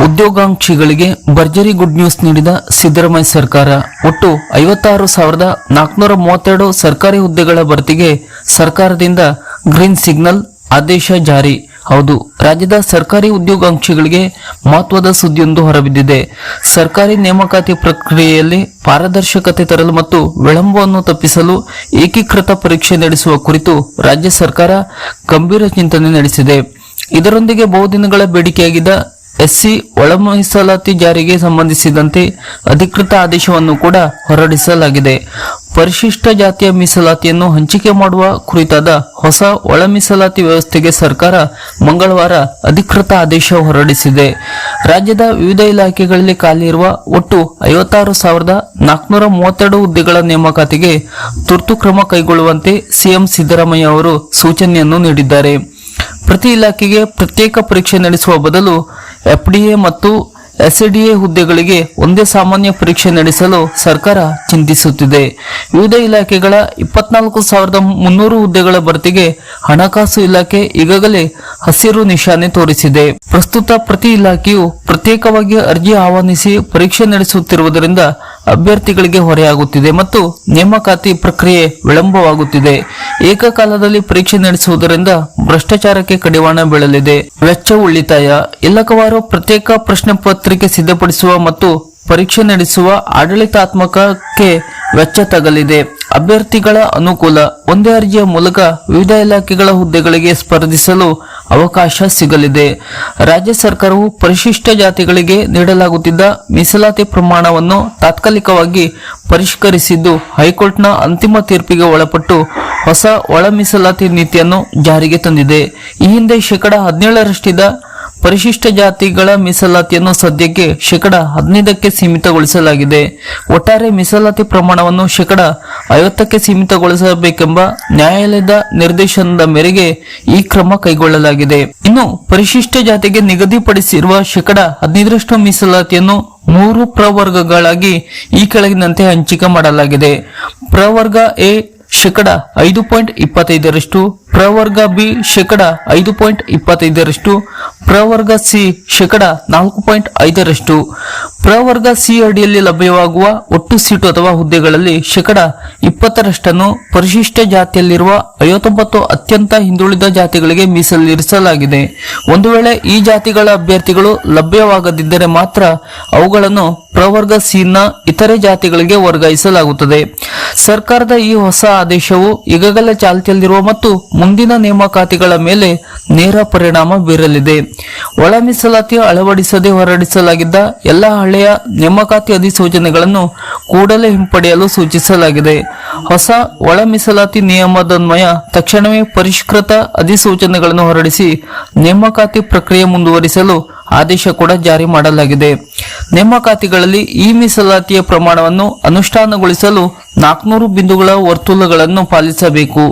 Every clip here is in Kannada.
ಉದ್ಯೋಗಾಕಾಂಕ್ಷಿಗಳಿಗೆ ಭರ್ಜರಿ ಗುಡ್ ನ್ಯೂಸ್ ನೀಡಿದ ಸಿದ್ದರಾಮಯ್ಯ ಸರ್ಕಾರ. ಒಟ್ಟು 56,432 ಸರ್ಕಾರಿ ಹುದ್ದೆಗಳ ಭರ್ತಿಗೆ ಸರ್ಕಾರದಿಂದ ಗ್ರೀನ್ ಸಿಗ್ನಲ್ ಆದೇಶ ಜಾರಿ. ಹೌದು, ರಾಜ್ಯದ ಸರ್ಕಾರಿ ಉದ್ಯೋಗಾಕಾಂಕ್ಷಿಗಳಿಗೆ ಮಹತ್ವದ ಸುದ್ದಿಯೊಂದು ಹೊರಬಿದ್ದಿದೆ. ಸರ್ಕಾರಿ ನೇಮಕಾತಿ ಪ್ರಕ್ರಿಯೆಯಲ್ಲಿ ಪಾರದರ್ಶಕತೆ ತರಲು ಮತ್ತು ವಿಳಂಬವನ್ನು ತಪ್ಪಿಸಲು ಏಕೀಕೃತ ಪರೀಕ್ಷೆ ನಡೆಸುವ ಕುರಿತು ರಾಜ್ಯ ಸರ್ಕಾರ ಗಂಭೀರ ಚಿಂತನೆ ನಡೆಸಿದೆ. ಇದರೊಂದಿಗೆ ಬಹುದಿನಗಳ ಬೇಡಿಕೆಯಾಗಿದ್ದ ಎಸ್ಸಿ ಒಳ ಮೀಸಲಾತಿ ಜಾರಿಗೆ ಸಂಬಂಧಿಸಿದಂತೆ ಅಧಿಕೃತ ಆದೇಶವನ್ನು ಕೂಡ ಹೊರಡಿಸಲಾಗಿದೆ. ಪರಿಶಿಷ್ಟ ಜಾತಿಯ ಮೀಸಲಾತಿಯನ್ನು ಹಂಚಿಕೆ ಮಾಡುವ ಕುರಿತಾದ ಹೊಸ ಒಳ ಮೀಸಲಾತಿ ವ್ಯವಸ್ಥೆಗೆ ಸರ್ಕಾರ ಮಂಗಳವಾರ ಅಧಿಕೃತ ಆದೇಶ ಹೊರಡಿಸಿದೆ. ರಾಜ್ಯದ ವಿವಿಧ ಇಲಾಖೆಗಳಲ್ಲಿ ಖಾಲಿ ಇರುವ ಒಟ್ಟು 56,432 ಹುದ್ದೆಗಳ ನೇಮಕಾತಿಗೆ ತುರ್ತು ಕ್ರಮ ಕೈಗೊಳ್ಳುವಂತೆ ಸಿಎಂ ಸಿದ್ದರಾಮಯ್ಯ ಅವರು ಸೂಚನೆಯನ್ನು ನೀಡಿದ್ದಾರೆ. ಪ್ರತಿ ಇಲಾಖೆಗೆ ಪ್ರತ್ಯೇಕ ಪರೀಕ್ಷೆ ನಡೆಸುವ ಬದಲು ಎಫ್ಡಿಎ ಮತ್ತು ಎಸ್ಡಿಎ ಹುದ್ದೆಗಳಿಗೆ ಒಂದೇ ಸಾಮಾನ್ಯ ಪರೀಕ್ಷೆ ನಡೆಸಲು ಸರ್ಕಾರ ಚಿಂತಿಸುತ್ತಿದೆ. ವಿವಿಧ ಇಲಾಖೆಗಳ 24,300 ಹುದ್ದೆಗಳ ಭರ್ತಿಗೆ ಹಣಕಾಸು ಇಲಾಖೆ ಈಗಾಗಲೇ ಹಸಿರು ನಿಶಾನೆ ತೋರಿಸಿದೆ. ಪ್ರಸ್ತುತ ಪ್ರತಿ ಇಲಾಖೆಯು ಪ್ರತ್ಯೇಕವಾಗಿ ಅರ್ಜಿ ಆಹ್ವಾನಿಸಿ ಪರೀಕ್ಷೆ ನಡೆಸುತ್ತಿರುವುದರಿಂದ ಅಭ್ಯರ್ಥಿಗಳಿಗೆ ಹೊರೆಯಾಗುತ್ತಿದೆ ಮತ್ತು ನೇಮಕಾತಿ ಪ್ರಕ್ರಿಯೆ ವಿಳಂಬವಾಗುತ್ತಿದೆ. ಏಕಕಾಲದಲ್ಲಿ ಪರೀಕ್ಷೆ ನಡೆಸುವುದರಿಂದ ಭ್ರಷ್ಟಾಚಾರಕ್ಕೆ ಕಡಿವಾಣ ಬೀಳಲಿದೆ. ವೆಚ್ಚ ಉಳಿತಾಯ. ಇಲಾಖಾವಾರು ಪ್ರತ್ಯೇಕ ಪ್ರಶ್ನೆ ಪತ್ರಿಕೆ ಸಿದ್ಧಪಡಿಸುವ ಮತ್ತು ಪರೀಕ್ಷೆ ನಡೆಸುವ ಆಡಳಿತಾತ್ಮಕಕ್ಕೆ ವೆಚ್ಚ ತಗಲಿದೆ. ಅಭ್ಯರ್ಥಿಗಳ ಅನುಕೂಲ. ಒಂದೇ ಅರ್ಜಿಯ ಮೂಲಕ ವಿವಿಧ ಇಲಾಖೆಗಳ ಹುದ್ದೆಗಳಿಗೆ ಸ್ಪರ್ಧಿಸಲು ಅವಕಾಶ ಸಿಗಲಿದೆ. ರಾಜ್ಯ ಸರ್ಕಾರವು ಪರಿಶಿಷ್ಟ ಜಾತಿಗಳಿಗೆ ನೀಡಲಾಗುತ್ತಿದ್ದ ಮೀಸಲಾತಿ ಪ್ರಮಾಣವನ್ನು ತಾತ್ಕಾಲಿಕವಾಗಿ ಪರಿಷ್ಕರಿಸಿದ್ದು, ಹೈಕೋರ್ಟ್ನ ಅಂತಿಮ ತೀರ್ಪಿಗೆ ಒಳಪಟ್ಟು ಹೊಸ ಒಳ ಮೀಸಲಾತಿ ನೀತಿಯನ್ನು ಜಾರಿಗೆ ತಂದಿದೆ. ಈ ಹಿಂದೆ 17% ಪರಿಶಿಷ್ಟ ಜಾತಿಗಳ ಮೀಸಲಾತಿಯನ್ನು ಸದ್ಯಕ್ಕೆ 15% ಸೀಮಿತಗೊಳಿಸಲಾಗಿದೆ. ಒಟ್ಟಾರೆ ಮೀಸಲಾತಿ ಪ್ರಮಾಣವನ್ನು 50% ಸೀಮಿತಗೊಳಿಸಬೇಕೆಂಬ ನ್ಯಾಯಾಲಯದ ನಿರ್ದೇಶನದ ಮೇರೆಗೆ ಈ ಕ್ರಮ ಕೈಗೊಳ್ಳಲಾಗಿದೆ. ಇನ್ನು ಪರಿಶಿಷ್ಟ ಜಾತಿಗೆ ನಿಗದಿಪಡಿಸಿರುವ 15% ಮೀಸಲಾತಿಯನ್ನು 3 ಪ್ರವರ್ಗಗಳಾಗಿ ಈ ಕೆಳಗಿನಂತೆ ಹಂಚಿಕೆ ಮಾಡಲಾಗಿದೆ. ಪ್ರವರ್ಗ ಎ 5.25%, ಪ್ರವರ್ಗ ಬಿ 5.25%, ಪ್ರವರ್ಗ ಸಿ 4.5%. ಪ್ರವರ್ಗ ಸಿ ಅಡಿಯಲ್ಲಿ ಲಭ್ಯವಾಗುವ ಒಟ್ಟು ಸೀಟು ಅಥವಾ ಹುದ್ದೆಗಳಲ್ಲಿ 20% ಪರಿಶಿಷ್ಟ ಜಾತಿಯಲ್ಲಿರುವ 59 ಅತ್ಯಂತ ಹಿಂದುಳಿದ ಜಾತಿಗಳಿಗೆ ಮೀಸಲಿರಿಸಲಾಗಿದೆ. ಒಂದು ವೇಳೆ ಈ ಜಾತಿಗಳ ಅಭ್ಯರ್ಥಿಗಳು ಲಭ್ಯವಾಗದಿದ್ದರೆ ಮಾತ್ರ ಅವುಗಳನ್ನು ಪ್ರವರ್ಗ ಸಿ ನ ಇತರೆ ಜಾತಿಗಳಿಗೆ ವರ್ಗಾಯಿಸಲಾಗುತ್ತದೆ. ಸರ್ಕಾರದ ಈ ಹೊಸ ಆದೇಶವು ಈಗಾಗಲೇ ಚಾಲ್ತಿಯಲ್ಲಿರುವ ಮತ್ತು ಮುಂದಿನ ನೇಮಕಾತಿಗಳ ಮೇಲೆ ನೇರ ಪರಿಣಾಮ ಬೀರಲಿದೆ. ಒಳ ಮೀಸಲಾತಿ ಅಳವಡಿಸದೆ ಹೊರಡಿಸಲಾಗಿದ್ದ ಎಲ್ಲ ಹಳೆಯ ನೇಮಕಾತಿ ಅಧಿಸೂಚನೆಗಳನ್ನು ಕೂಡಲೇ ಹಿಂಪಡೆಯಲು ಸೂಚಿಸಲಾಗಿದೆ. ಹೊಸ ಒಳ ಮೀಸಲಾತಿ ನಿಯಮದನ್ವಯ ತಕ್ಷಣವೇ ಪರಿಷ್ಕೃತ ಅಧಿಸೂಚನೆಗಳನ್ನು ಹೊರಡಿಸಿ ನೇಮಕಾತಿ ಪ್ರಕ್ರಿಯೆ ಮುಂದುವರಿಸಲು ಆದೇಶ ಕೂಡ ಜಾರಿ ಮಾಡಲಾಗಿದೆ. ನೇಮಕಾತಿಗಳಲ್ಲಿ ಈ ಮೀಸಲಾತಿಯ ಪ್ರಮಾಣವನ್ನು ಅನುಷ್ಠಾನಗೊಳಿಸಲು 400 ಬಿಂದುಗಳ ವರ್ತುಲಗಳನ್ನು ಪಾಲಿಸಬೇಕು.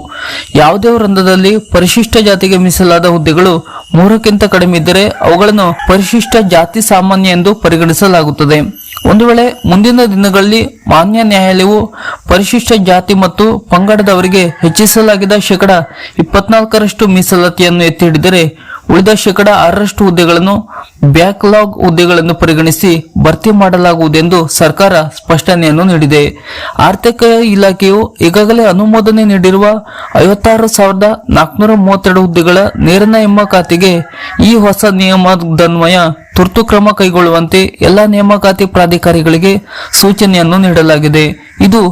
ಯಾವುದೇ ವೃಂದದಲ್ಲಿ ಪರಿಶಿಷ್ಟ ಜಾತಿಗೆ ಮೀಸಲಾದ ಹುದ್ದೆಗಳು 3ಕ್ಕಿಂತ ಕಡಿಮೆ ಇದ್ದರೆ ಅವುಗಳನ್ನು ಪರಿಶಿಷ್ಟ ಜಾತಿ ಸಾಮಾನ್ಯ ಎಂದು ಪರಿಗಣಿಸಲಾಗುತ್ತದೆ. ಒಂದು ವೇಳೆ ಮುಂದಿನ ದಿನಗಳಲ್ಲಿ ಮಾನ್ಯ ನ್ಯಾಯಾಲಯವು ಪರಿಶಿಷ್ಟ ಜಾತಿ ಮತ್ತು ಪಂಗಡದವರಿಗೆ ಹೆಚ್ಚಿಸಲಾಗಿದ್ದ 24% ಮೀಸಲಾತಿಯನ್ನು ಎತ್ತಿ ಹಿಡಿದರೆ ಉಳಿದ 6% ಹುದ್ದೆಗಳನ್ನು ಬ್ಯಾಕ್ಲಾಗ್ ಹುದ್ದೆಗಳನ್ನು ಪರಿಗಣಿಸಿ ಭರ್ತಿ ಮಾಡಲಾಗುವುದೆಂದು ಸರ್ಕಾರ ಸ್ಪಷ್ಟನೆಯನ್ನು ನೀಡಿದೆ. ಆರ್ಥಿಕ ಇಲಾಖೆಯು ಈಗಾಗಲೇ ಅನುಮೋದನೆ ನೀಡಿರುವ 56,432 ಹುದ್ದೆಗಳ ನೇರ ನೇಮಕಾತಿಗೆ ಈ ಹೊಸ ನಿಯಮದನ್ವಯ ತುರ್ತು ಕ್ರಮ ಕೈಗೊಳ್ಳುವಂತೆ ಎಲ್ಲ ನೇಮಕಾತಿ ಪ್ರಾಧಿಕಾರಿಗಳಿಗೆ ಸೂಚನೆಯನ್ನು ನೀಡಲಾಗಿದೆ. ಇದು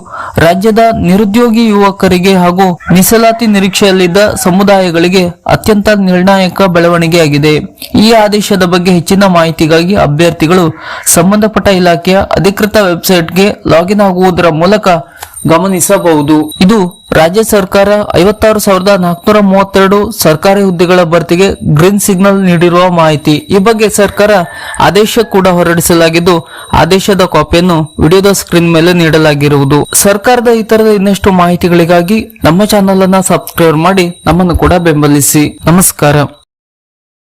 ರಾಜ್ಯದ ನಿರುದ್ಯೋಗಿ ಯುವಕರಿಗೆ ಹಾಗೂ ಮೀಸಲಾತಿ ನಿರೀಕ್ಷೆಯಲ್ಲಿದ್ದ ಸಮುದಾಯಗಳಿಗೆ ಅತ್ಯಂತ ನಿರ್ಣಾಯಕ ಬೆಳವಣಿಗೆಯಾಗಿದೆ. ಈ ಆದೇಶದ ಬಗ್ಗೆ ಹೆಚ್ಚಿನ ಮಾಹಿತಿಗಾಗಿ ಅಭ್ಯರ್ಥಿಗಳು ಸಂಬಂಧಪಟ್ಟ ಇಲಾಖೆಯ ಅಧಿಕೃತ ವೆಬ್ಸೈಟ್ಗೆ ಲಾಗಿನ್ ಆಗುವುದರ ಮೂಲಕ ಗಮನಿಸಬಹುದು. ಇದು ರಾಜ್ಯ ಸರ್ಕಾರ 56,432 ಸರ್ಕಾರಿ ಹುದ್ದೆಗಳ ಭರ್ತಿಗೆ ಗ್ರೀನ್ ಸಿಗ್ನಲ್ ನೀಡಿರುವ ಮಾಹಿತಿ. ಈ ಬಗ್ಗೆ ಸರ್ಕಾರ ಆದೇಶ ಕೂಡ ಹೊರಡಿಸಲಾಗಿದ್ದು, ಆದೇಶದ ಕಾಪಿಯನ್ನು ವಿಡಿಯೋದ ಸ್ಕ್ರೀನ್ ಮೇಲೆ ನೀಡಲಾಗಿರುವುದು. ಸರ್ಕಾರದ ಇತರದ ಇನ್ನಷ್ಟು ಮಾಹಿತಿಗಳಿಗಾಗಿ ನಮ್ಮ ಚಾನೆಲ್ ಅನ್ನು ಸಬ್ಸ್ಕ್ರೈಬ್ ಮಾಡಿ ನಮ್ಮನ್ನು ಕೂಡ ಬೆಂಬಲಿಸಿ. ನಮಸ್ಕಾರ.